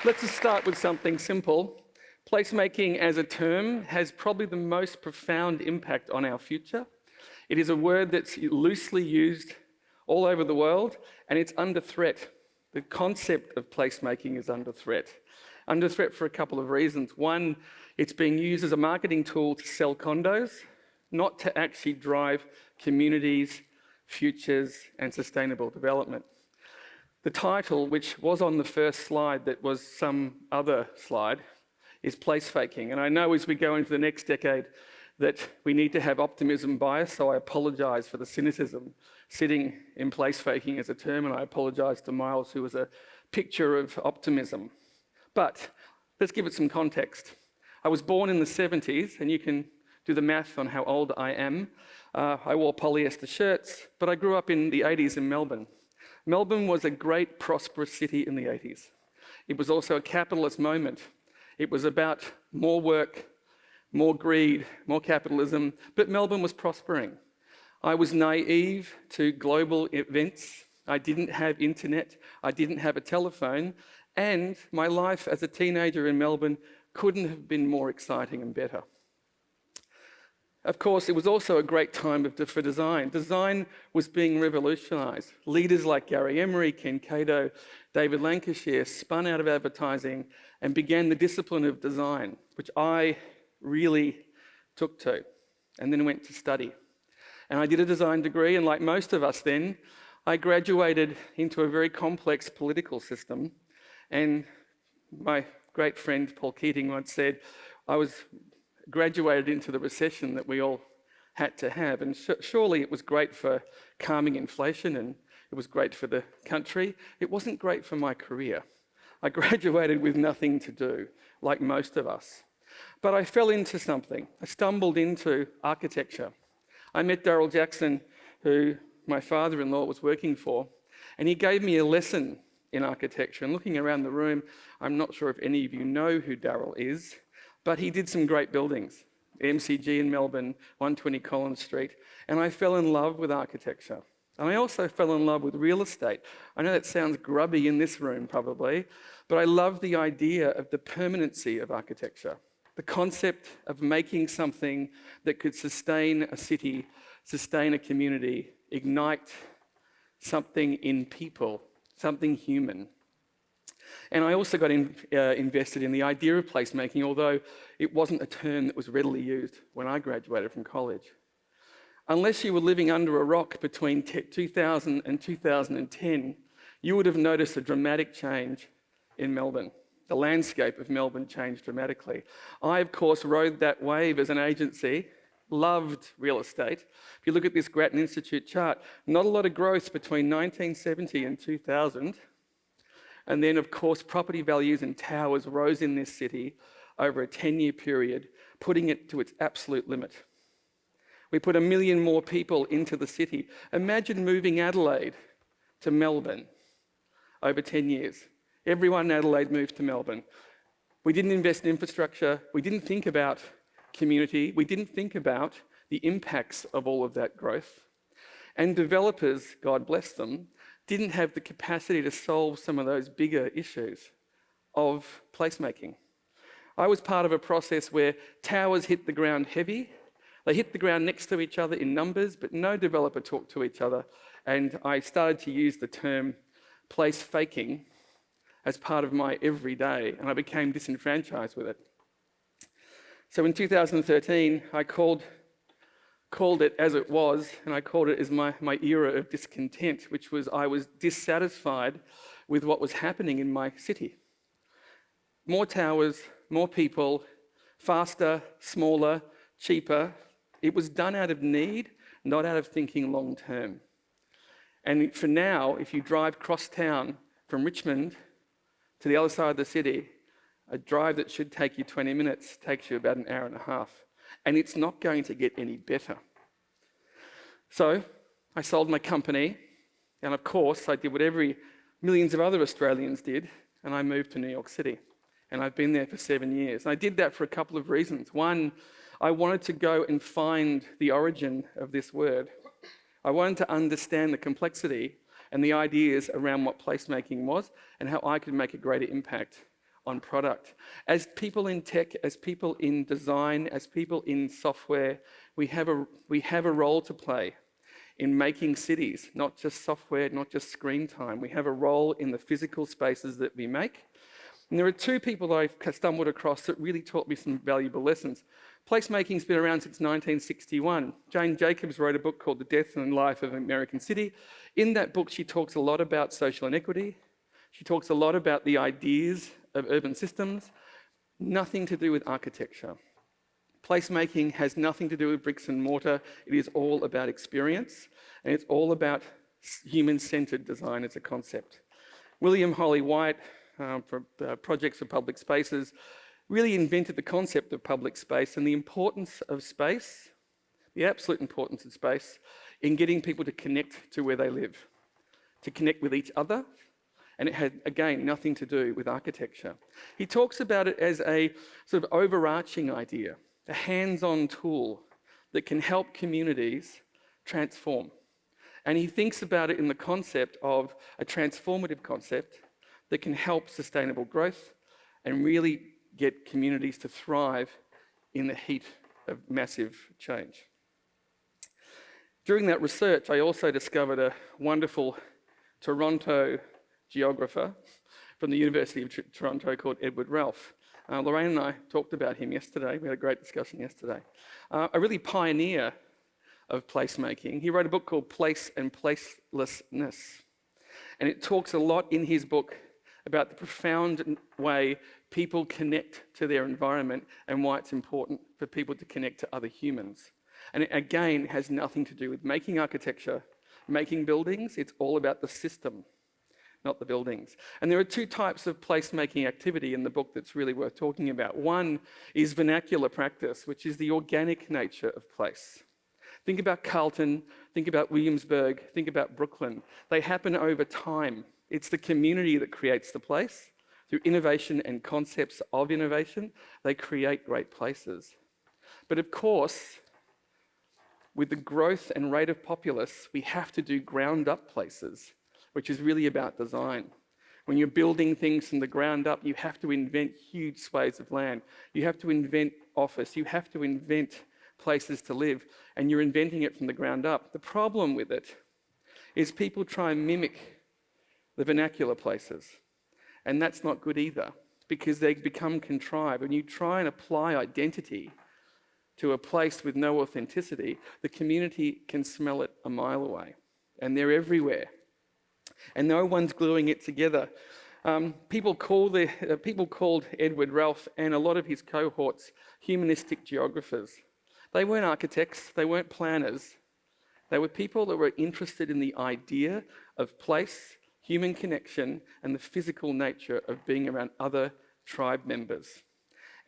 Let's just start with something simple. Placemaking as a term has probably the most profound impact on our future. It is a word that's loosely used all over the world, and it's under threat. The concept of placemaking is under threat. Under threat for a couple of reasons. One, it's being used as a marketing tool to sell condos, not to actually drive communities, futures, and sustainable development. The title, which was on the first slide that was some other slide, is placemaking. And I know as we go into the next decade that we need to have optimism bias, so I apologise for the cynicism sitting in placemaking as a term, and I apologise to Miles, who was a picture of optimism. But let's give it some context. I was born in the 70s, and you can do the math on how old I am. I wore polyester shirts, but I grew up in the 80s in Melbourne. Melbourne was a great, prosperous city in the 80s. It was also a capitalist moment. It was about more work, more greed, more capitalism, but Melbourne was prospering. I was naive to global events. I didn't have internet. I didn't have a telephone. And my life as a teenager in Melbourne couldn't have been more exciting and better. Of course, it was also a great time for design. Design was being revolutionised. Leaders like Gary Emery, Ken Cato, David Lancashire spun out of advertising and began the discipline of design, which I really took to and then went to study. And I did a design degree, and like most of us then, I graduated into a very complex political system. And my great friend Paul Keating once said, I was graduated into the recession that we all had to have. And surely it was great for calming inflation and it was great for the country. It wasn't great for my career. I graduated with nothing to do, like most of us. But I fell into something. I stumbled into architecture. I met Darryl Jackson, who my father-in-law was working for, and he gave me a lesson in architecture. And looking around the room, I'm not sure if any of you know who Darryl is, but he did some great buildings, MCG in Melbourne, 120 Collins Street, and I fell in love with architecture. And I also fell in love with real estate. I know that sounds grubby in this room probably, but I love the idea of the permanency of architecture, the concept of making something that could sustain a city, sustain a community, ignite something in people, something human. And I also got invested in the idea of placemaking, although it wasn't a term that was readily used when I graduated from college. Unless you were living under a rock between 2000 and 2010, you would have noticed a dramatic change in Melbourne. The landscape of Melbourne changed dramatically. I, of course, rode that wave as an agency, loved real estate. If you look at this Grattan Institute chart, not a lot of growth between 1970 and 2000. And then, of course, property values and towers rose in this city over a 10-year period, putting it to its absolute limit. We put 1 million more people into the city. Imagine moving Adelaide to Melbourne over 10 years. Everyone in Adelaide moved to Melbourne. We didn't invest in infrastructure. We didn't think about community. We didn't think about the impacts of all of that growth. And developers, God bless them, didn't have the capacity to solve some of those bigger issues of placemaking. I was part of a process where towers hit the ground heavy. They hit the ground next to each other in numbers, but no developer talked to each other. And I started to use the term place faking as part of my everyday, and I became disenfranchised with it. So in 2013, I called it as it was, and I called it as my era of discontent, which was I was dissatisfied with what was happening in my city. More towers, more people, faster, smaller, cheaper. It was done out of need, not out of thinking long term. And for now, if you drive cross town from Richmond to the other side of the city, a drive that should take you 20 minutes takes you about an hour and a half. And it's not going to get any better. So I sold my company, and of course I did what millions of other Australians did, and I moved to New York City. And I've been there for 7 years. And I did that for a couple of reasons. One, I wanted to go and find the origin of this word. I wanted to understand the complexity and the ideas around what placemaking was and how I could make a greater impact on product. As people in tech, as people in design, as people in software, we have a role to play in making cities, not just software, not just screen time. We have a role in the physical spaces that we make. And there are two people that I've stumbled across that really taught me some valuable lessons. Placemaking's been around since 1961. Jane Jacobs wrote a book called The Death and Life of an American City. In that book, she talks a lot about social inequity. She talks a lot about the ideas of urban systems, nothing to do with architecture. Placemaking has nothing to do with bricks and mortar. It is all about experience, and it's all about human-centered design as a concept. William Holly White, for Projects for Public Spaces, really invented the concept of public space and the importance of space, the absolute importance of space, in getting people to connect to where they live, to connect with each other, and it had, again, nothing to do with architecture. He talks about it as a sort of overarching idea, a hands-on tool that can help communities transform. And he thinks about it in the concept of a transformative concept that can help sustainable growth and really get communities to thrive in the heat of massive change. During that research, I also discovered a wonderful Toronto geographer from the University of Toronto called Edward Ralph. Lorraine and I talked about him yesterday. We had a great discussion yesterday. A really pioneer of placemaking. He wrote a book called Place and Placelessness. And it talks a lot in his book about the profound way people connect to their environment and why it's important for people to connect to other humans. And it, again, has nothing to do with making architecture, making buildings. It's all about the system, not the buildings. And there are two types of placemaking activity in the book that's really worth talking about. One is vernacular practice, which is the organic nature of place. Think about Carlton, think about Williamsburg, think about Brooklyn. They happen over time. It's the community that creates the place. Through innovation and concepts of innovation, they create great places. But of course, with the growth and rate of populace, we have to do ground-up places, which is really about design. When you're building things from the ground up, you have to invent huge swathes of land. You have to invent office. You have to invent places to live, and you're inventing it from the ground up. The problem with it is people try and mimic the vernacular places, and that's not good either, because they become contrived. When you try and apply identity to a place with no authenticity, the community can smell it a mile away, and they're everywhere. And no one's gluing it together. People called Edward Ralph and a lot of his cohorts humanistic geographers. They weren't architects, they weren't planners. They were people that were interested in the idea of place, human connection, and the physical nature of being around other tribe members.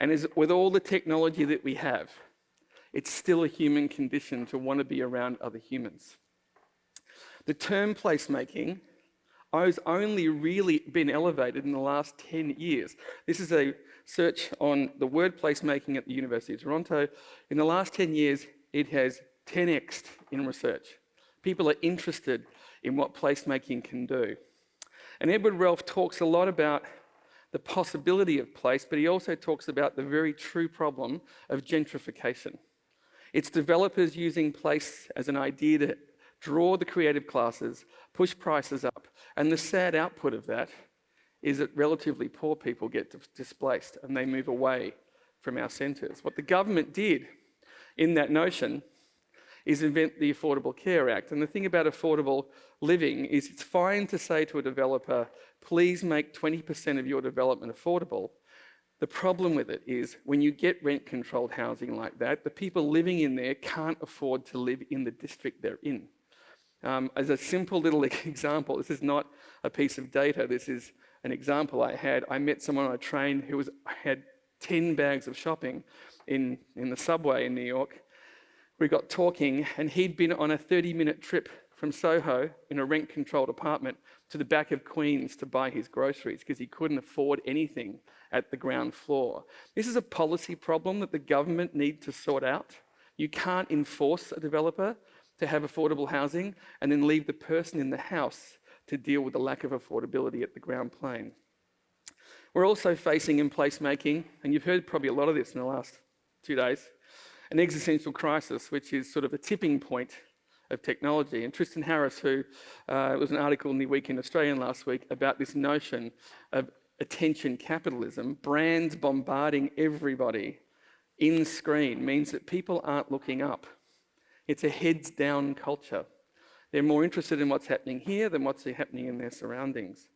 And as with all the technology that we have, it's still a human condition to want to be around other humans. The term placemaking has only really been elevated in the last 10 years. This is a search on the word placemaking at the University of Toronto. In the last 10 years, it has 10x'd in research. People are interested in what placemaking can do. And Edward Ralph talks a lot about the possibility of place, but he also talks about the very true problem of gentrification. It's developers using place as an idea to draw the creative classes, push prices up, and the sad output of that is that relatively poor people get displaced and they move away from our centres. What the government did in that notion is invent the Affordable Care Act. And the thing about affordable living is it's fine to say to a developer, please make 20% of your development affordable. The problem with it is when you get rent-controlled housing like that, the people living in there can't afford to live in the district they're in. As a simple little example, this is not a piece of data, this is an example I had. I met someone on a train who had 10 bags of shopping in the subway in New York. We got talking, and he'd been on a 30-minute trip from Soho in a rent-controlled apartment to the back of Queens to buy his groceries because he couldn't afford anything at the ground floor. This is a policy problem that the government need to sort out. You can't enforce a developer to have affordable housing and then leave the person in the house to deal with the lack of affordability at the ground plane. We're also facing in placemaking, and you've heard probably a lot of this in the last 2 days, an existential crisis, which is sort of a tipping point of technology. And Tristan Harris, who it was an article in the Weekend Australian last week about this notion of attention capitalism, brands bombarding everybody in screen means that people aren't looking up. It's a heads down culture. They're more interested in what's happening here than what's happening in their surroundings.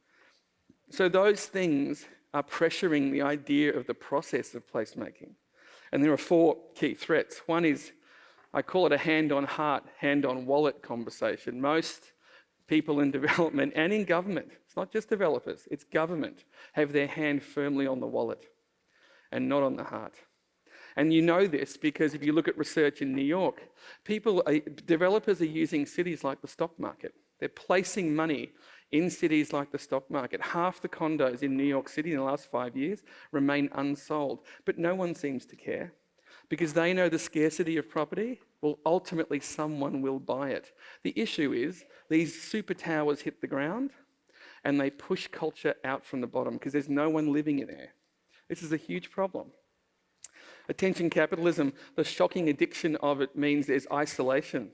So those things are pressuring the idea of the process of placemaking. And there are 4 key threats. One is, I call it a hand-on-heart, hand-on-wallet conversation. Most people in development and in government, it's not just developers, it's government, have their hand firmly on the wallet and not on the heart. And you know this because if you look at research in New York, developers are using cities like the stock market. They're placing money in cities like the stock market. Half the condos in New York City in the last 5 years remain unsold, but no one seems to care because they know the scarcity of property. Well, ultimately someone will buy it. The issue is these super towers hit the ground and they push culture out from the bottom because there's no one living in there. This is a huge problem. Attention capitalism, the shocking addiction of it means there's isolation,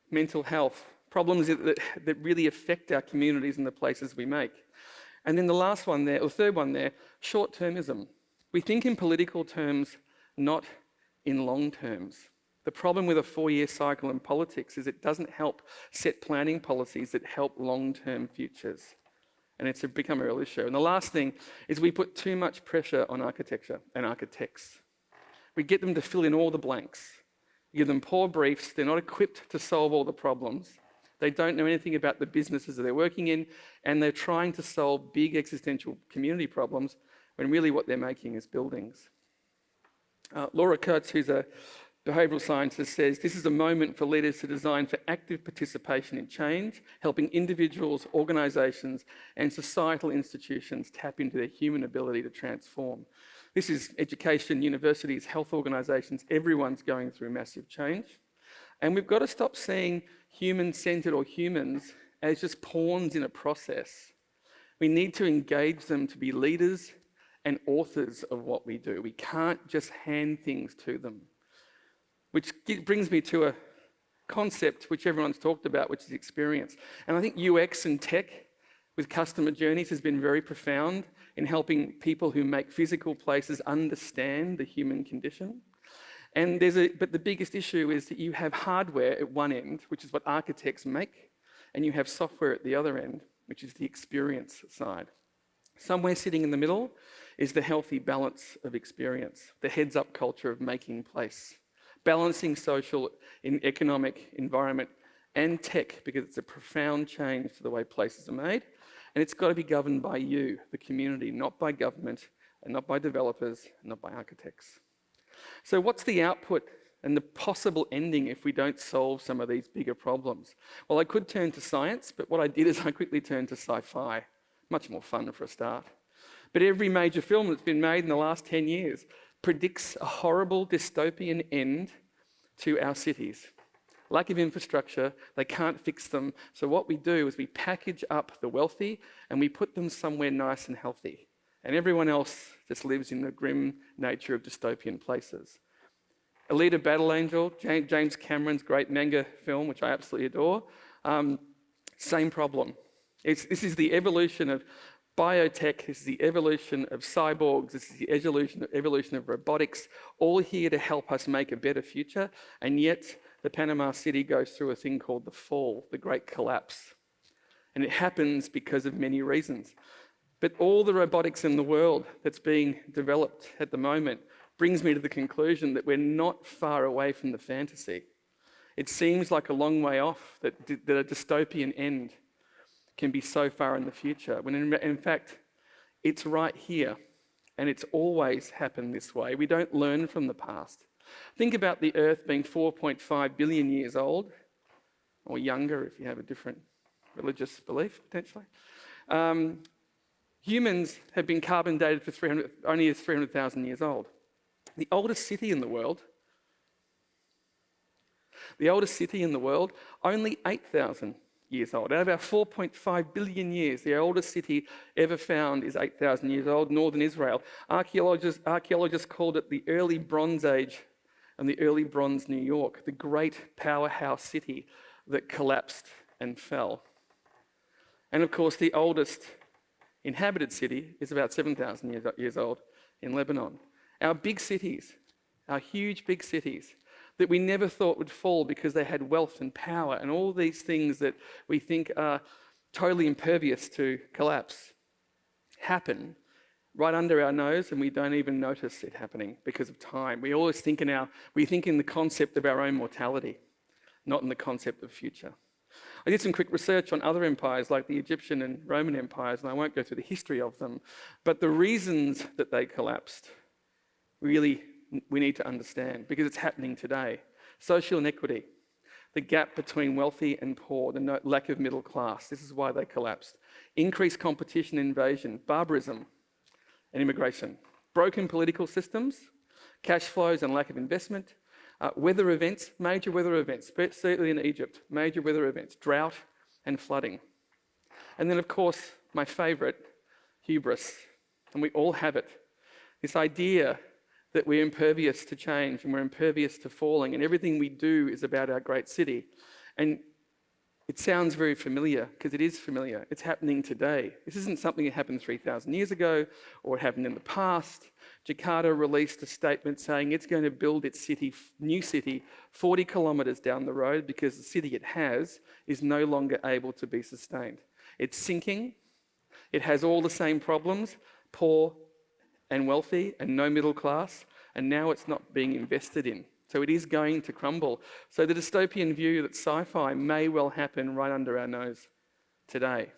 mental health, problems that really affect our communities and the places we make. And then the last one there, or the third one there, short-termism. We think in political terms, not in long terms. The problem with a 4-year cycle in politics is it doesn't help set planning policies that help long-term futures. And it's become a real issue. And the last thing is we put too much pressure on architecture and architects. We get them to fill in all the blanks. We give them poor briefs. They're not equipped to solve all the problems. They don't know anything about the businesses that they're working in, and they're trying to solve big existential community problems when really what they're making is buildings. Laura Kurtz, who's a behavioural scientist, says this is a moment for leaders to design for active participation in change, helping individuals, organisations and societal institutions tap into their human ability to transform. This is education, universities, health organisations, everyone's going through massive change. And we've got to stop seeing human-centred or humans as just pawns in a process. We need to engage them to be leaders and authors of what we do. We can't just hand things to them. Which brings me to a concept which everyone's talked about, which is experience. And I think UX and tech with customer journeys has been very profound in helping people who make physical places understand the human condition. And but the biggest issue is that you have hardware at one end, which is what architects make, and you have software at the other end, which is the experience side. Somewhere sitting in the middle is the healthy balance of experience, the heads-up culture of making place, balancing social, economic, environment, and tech, because it's a profound change to the way places are made. And it's got to be governed by you, the community, not by government, and not by developers, and not by architects. So what's the output and the possible ending if we don't solve some of these bigger problems? Well, I could turn to science, but what I did is I quickly turned to sci-fi. Much more fun for a start. But every major film that's been made in the last 10 years predicts a horrible dystopian end to our cities. Lack of infrastructure, they can't fix them. So what we do is we package up the wealthy and we put them somewhere nice and healthy. And everyone else just lives in the grim nature of dystopian places. Alita Battle Angel, James Cameron's great manga film, which I absolutely adore, same problem. This is the evolution of biotech, this is the evolution of cyborgs, this is the evolution of robotics, all here to help us make a better future, and yet the Panama City goes through a thing called the fall, the great collapse. And it happens because of many reasons. But all the robotics in the world that's being developed at the moment brings me to the conclusion that we're not far away from the fantasy. It seems like a long way off that a dystopian end can be so far in the future, when in fact, it's right here, and it's always happened this way. We don't learn from the past. Think about the Earth being 4.5 billion years old, or younger if you have a different religious belief, potentially. Humans have been carbon dated for only 300,000 years old. The oldest city in the world, only 8,000 years old. Out of our 4.5 billion years, the oldest city ever found is 8,000 years old, northern Israel. Archaeologists called it the early Bronze Age and the early Bronze New York, the great powerhouse city that collapsed and fell. And of course, the oldest inhabited city is about 7,000 years old in Lebanon. Our big cities, our huge big cities, that we never thought would fall because they had wealth and power and all these things that we think are totally impervious to collapse, happen right under our nose, and we don't even notice it happening because of time. We always think in the concept of our own mortality, not in the concept of future. I did some quick research on other empires like the Egyptian and Roman empires, and I won't go through the history of them, but the reasons that they collapsed, really we need to understand because it's happening today. Social inequity, the gap between wealthy and poor, the lack of middle class, this is why they collapsed. Increased competition, invasion, barbarism and immigration. Broken political systems, cash flows and lack of investment. Weather events, major weather events, certainly in Egypt, major weather events, drought and flooding. And then of course, my favourite, hubris, and we all have it. This idea that we're impervious to change and we're impervious to falling and everything we do is about our great city. And it sounds very familiar because it is familiar. It's happening today. This isn't something that happened 3,000 years ago or it happened in the past. Jakarta released a statement saying it's going to build its new city 40 kilometres down the road because the city it has is no longer able to be sustained. It's sinking. It has all the same problems, poor and wealthy and no middle class, and now it's not being invested in. So it is going to crumble. So the dystopian view that sci-fi may well happen right under our nose today.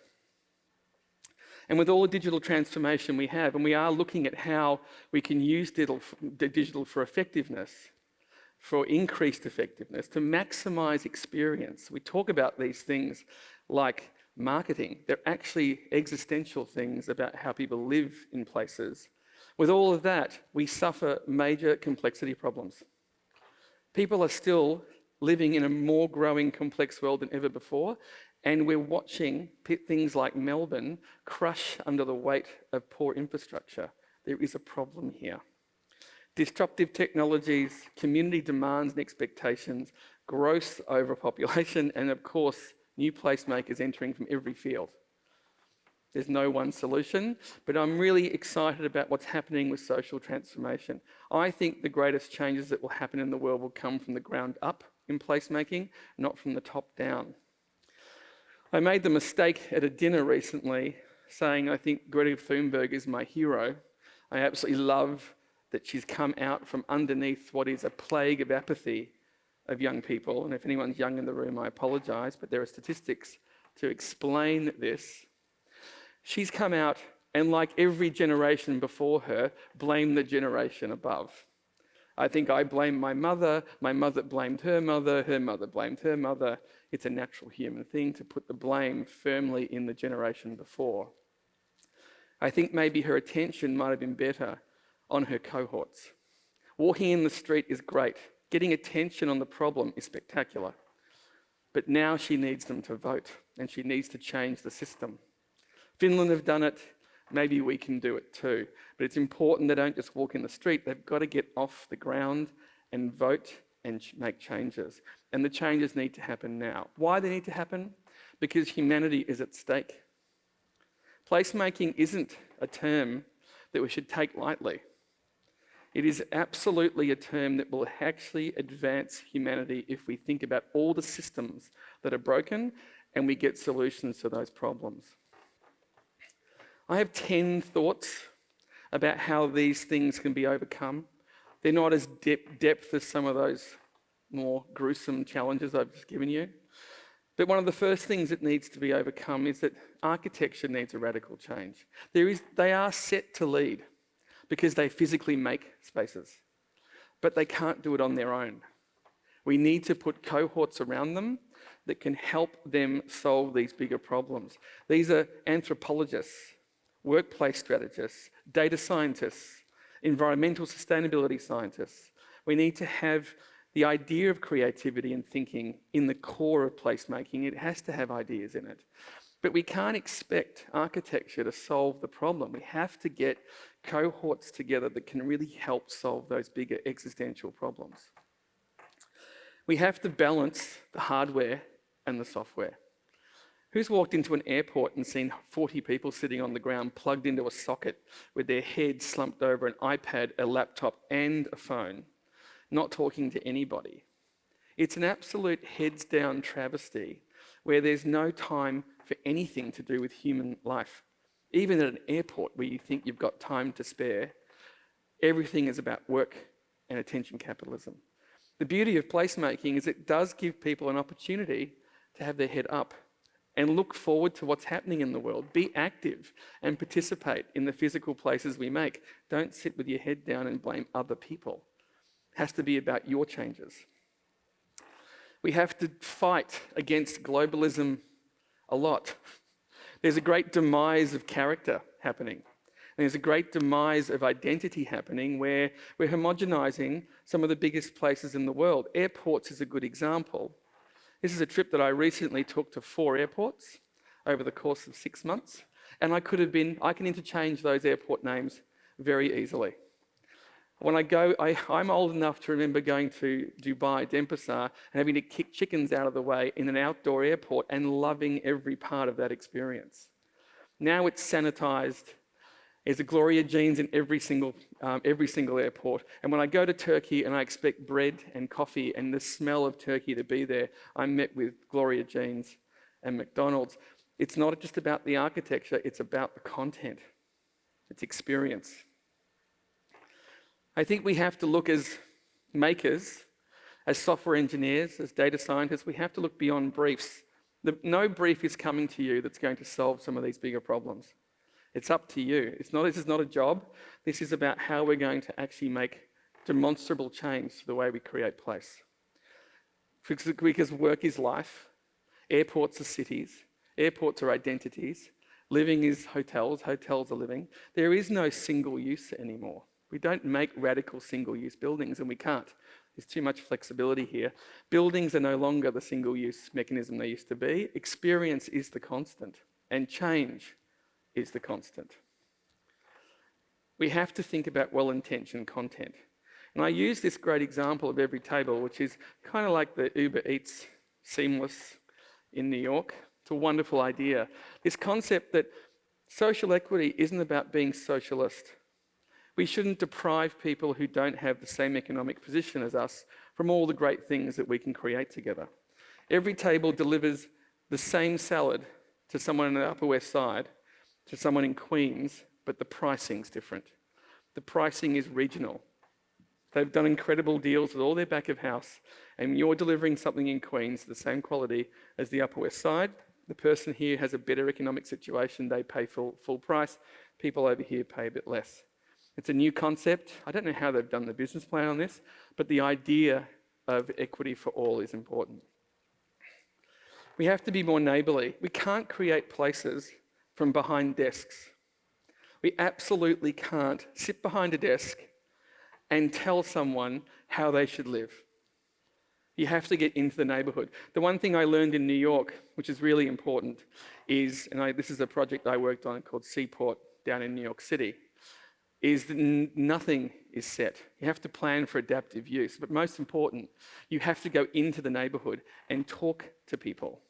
And with all the digital transformation we have, and we are looking at how we can use digital for effectiveness, for increased effectiveness, to maximize experience. We talk about these things like marketing. They're actually existential things about how people live in places. With all of that, we suffer major complexity problems. People are still living in a more growing complex world than ever before, and we're watching things like Melbourne crush under the weight of poor infrastructure. There is a problem here. Disruptive technologies, community demands and expectations, gross overpopulation, and of course, new placemakers entering from every field. There's no one solution, but I'm really excited about what's happening with social transformation. I think the greatest changes that will happen in the world will come from the ground up in placemaking, not from the top down. I made the mistake at a dinner recently saying I think Greta Thunberg is my hero. I absolutely love that she's come out from underneath what is a plague of apathy of young people. And if anyone's young in the room, I apologise, but there are statistics to explain this. She's come out and, like every generation before her, blamed the generation above. I think I blame my mother blamed her mother blamed her mother. It's a natural human thing to put the blame firmly in the generation before. I think maybe her attention might have been better on her cohorts. Walking in the street is great. Getting attention on the problem is spectacular. But now she needs them to vote, and she needs to change the system. Finland have done it, maybe we can do it too. But it's important they don't just walk in the street, they've got to get off the ground and vote and make changes. And the changes need to happen now. Why they need to happen? Because humanity is at stake. Placemaking isn't a term that we should take lightly. It is absolutely a term that will actually advance humanity if we think about all the systems that are broken and we get solutions to those problems. I have 10 thoughts about how these things can be overcome. They're not as depth as some of those more gruesome challenges I've just given you. But one of the first things that needs to be overcome is that architecture needs a radical change. They are set to lead because they physically make spaces, but they can't do it on their own. We need to put cohorts around them that can help them solve these bigger problems. These are anthropologists, workplace strategists, data scientists, environmental sustainability scientists. We need to have The idea of creativity and thinking in the core of placemaking, it has to have ideas in it. But we can't expect architecture to solve the problem. We have to get cohorts together that can really help solve those bigger existential problems. We have to balance the hardware and the software. Who's walked into an airport and seen 40 people sitting on the ground plugged into a socket with their heads slumped over an iPad, a laptop, and a phone, not talking to anybody? It's an absolute heads down travesty where there's no time for anything to do with human life. Even at an airport where you think you've got time to spare, everything is about work and attention capitalism. The beauty of placemaking is it does give people an opportunity to have their head up and look forward to what's happening in the world. Be active and participate in the physical places we make. Don't sit with your head down and blame other people. It has to be about your changes. We have to fight against globalism a lot. There's a great demise of character happening. And there's a great demise of identity happening where we're homogenizing some of the biggest places in the world. Airports is a good example. This is a trip that I recently took to 4 airports over the course of 6 months. And I can interchange those airport names very easily. When I go, I'm old enough to remember going to Dubai, Denpasar, and having to kick chickens out of the way in an outdoor airport and loving every part of that experience. Now it's sanitized. There's a Gloria Jeans in every single airport. And when I go to Turkey and I expect bread and coffee and the smell of Turkey to be there, I'm met with Gloria Jeans and McDonald's. It's not just about the architecture, it's about the content. It's experience. I think we have to look as makers, as software engineers, as data scientists, we have to look beyond briefs. No brief is coming to you that's going to solve some of these bigger problems. It's up to you. This is not a job. This is about how we're going to actually make demonstrable change to the way we create place. Because work is life, airports are cities, airports are identities, living is hotels, hotels are living. There is no single use anymore. We don't make radical single-use buildings, and we can't. There's too much flexibility here. Buildings are no longer the single-use mechanism they used to be. Experience is the constant, and change is the constant. We have to think about well-intentioned content. And I use this great example of every table, which is kind of like the Uber Eats Seamless in New York. It's a wonderful idea. This concept that social equity isn't about being socialist. We shouldn't deprive people who don't have the same economic position as us from all the great things that we can create together. Every table delivers the same salad to someone in the Upper West Side, to someone in Queens, but the pricing's different. The pricing is regional. They've done incredible deals with all their back of house, and you're delivering something in Queens the same quality as the Upper West Side. The person here has a better economic situation, they pay full price. People over here pay a bit less. It's a new concept. I don't know how they've done the business plan on this, but the idea of equity for all is important. We have to be more neighbourly. We can't create places from behind desks. We absolutely can't sit behind a desk and tell someone how they should live. You have to get into the neighbourhood. The one thing I learned in New York, which is really important, is, this is a project I worked on called Seaport down in New York City, is that nothing is set. You have to plan for adaptive use. But most important, you have to go into the neighbourhood and talk to people.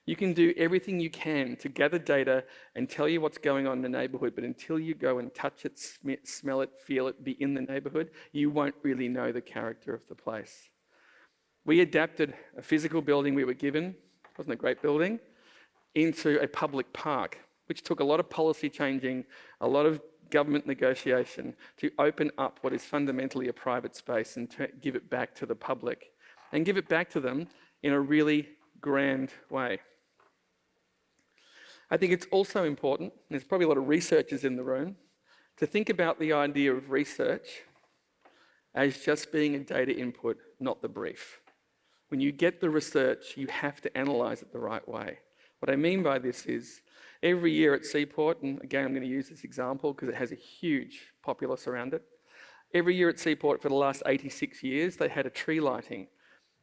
You can do everything you can to gather data and tell you what's going on in the neighbourhood, but until you go and touch it, smell it, feel it, be in the neighbourhood, you won't really know the character of the place. We adapted a physical building we were given, wasn't a great building, into a public park, which took a lot of policy changing, a lot of government negotiation to open up what is fundamentally a private space and to give it back to the public and give it back to them in a really grand way. I think it's also important, and there's probably a lot of researchers in the room, to think about the idea of research as just being a data input, not the brief. When you get the research, you have to analyse it the right way. What I mean by this is, every year at Seaport, and again I'm going to use this example because it has a huge populace around it, Every year at Seaport for the last 86 years, they had a tree lighting.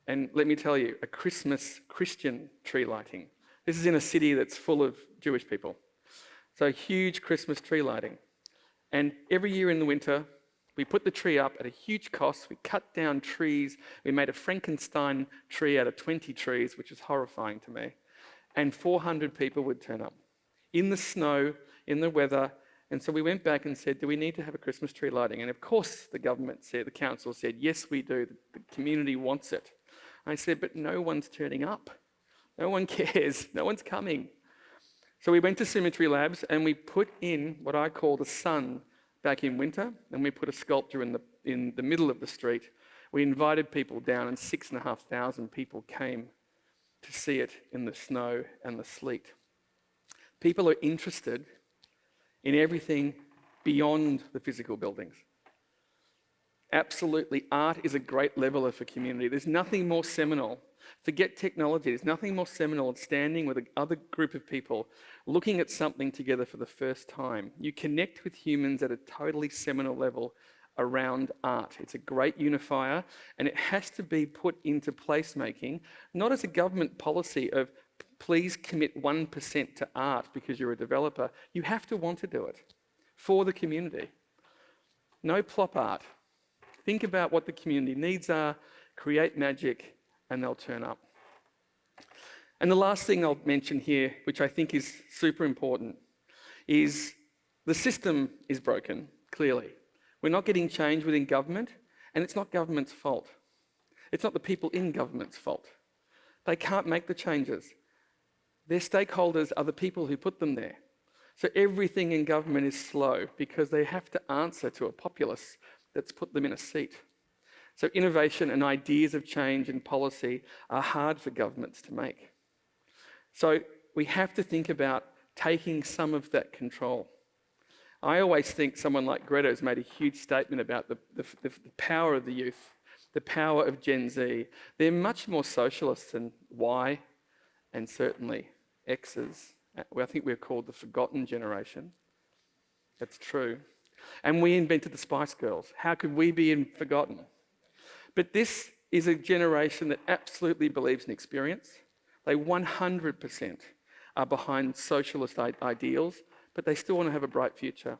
And let me tell you, a Christmas Christian tree lighting. This is in a city that's full of Jewish people. So huge Christmas tree lighting. And every year in the winter, we put the tree up at a huge cost. We cut down trees. We made a Frankenstein tree out of 20 trees, which is horrifying to me. And 400 people would turn up in the snow, in the weather. And so we went back and said, do we need to have a Christmas tree lighting? And of course, the government said, the council said, yes, we do. The community wants it. I said, but no one's turning up. No one cares. No one's coming. So we went to Symmetry Labs and we put in what I call the sun back in winter, and we put a sculpture in the middle of the street. We invited people down, and 6,500 people came to see it in the snow and the sleet. People are interested in everything beyond the physical buildings. Absolutely, art is a great leveler for community. There's nothing more seminal. Forget technology. There's nothing more seminal than standing with another group of people, looking at something together for the first time. You connect with humans at a totally seminal level around art. It's a great unifier, and it has to be put into placemaking, not as a government policy of please commit 1% to art because you're a developer. You have to want to do it for the community. No plop art. Think about what the community needs are, create magic, and they'll turn up. And the last thing I'll mention here, which I think is super important, is the system is broken, clearly. We're not getting change within government, and it's not government's fault. It's not the people in government's fault. They can't make the changes. Their stakeholders are the people who put them there. So everything in government is slow because they have to answer to a populace that's put them in a seat. So innovation and ideas of change and policy are hard for governments to make. So we have to think about taking some of that control. I always think someone like Greta has made a huge statement about the power of the youth, the power of Gen Z. They're much more socialist than Y and certainly X's. I think we're called the forgotten generation. That's true. And we invented the Spice Girls. How could we be forgotten? But this is a generation that absolutely believes in experience. They 100% are behind socialist ideals, but they still want to have a bright future.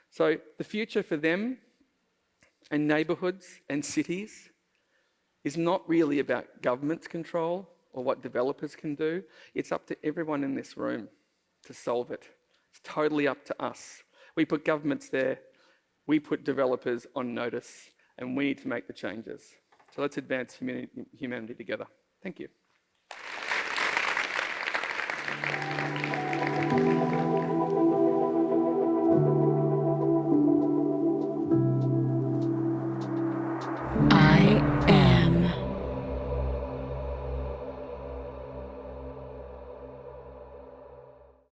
So the future for them and neighbourhoods and cities is not really about government's control or what developers can do. It's up to everyone in this room to solve it. It's totally up to us. We put governments there, we put developers on notice, and we need to make the changes. So let's advance humanity together. Thank you.